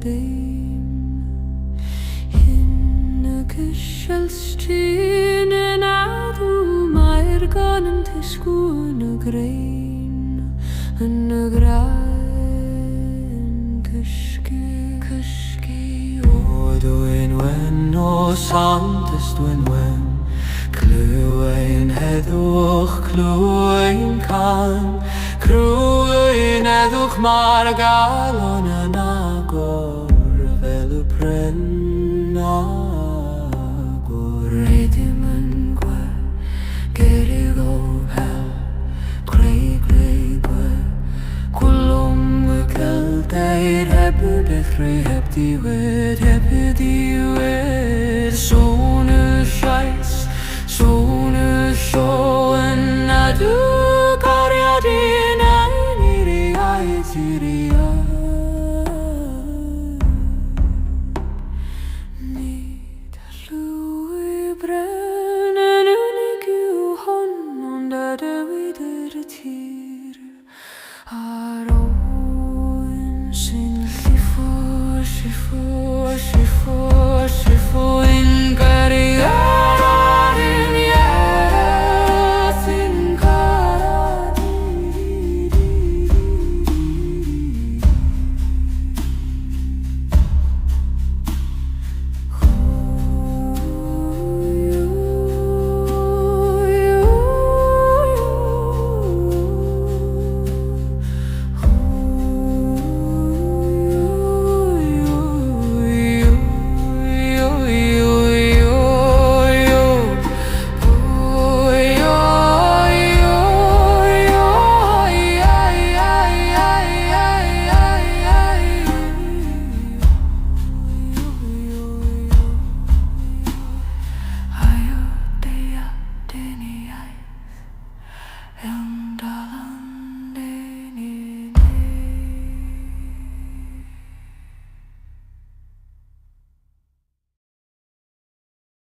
din Hinne kysjelstinen adu Mair ganen tisku en grein En grain kuski Odu in wen o santest wen Kluein hedwch kluein kan Kluein hedwch mar galon yn agor Fel y pren agor Redim yn gwe Gerig o hel Grei gwe Gwlwm y geldeir heb y dechrau heb diwedd Sôn y siais Sôn y sio yn adw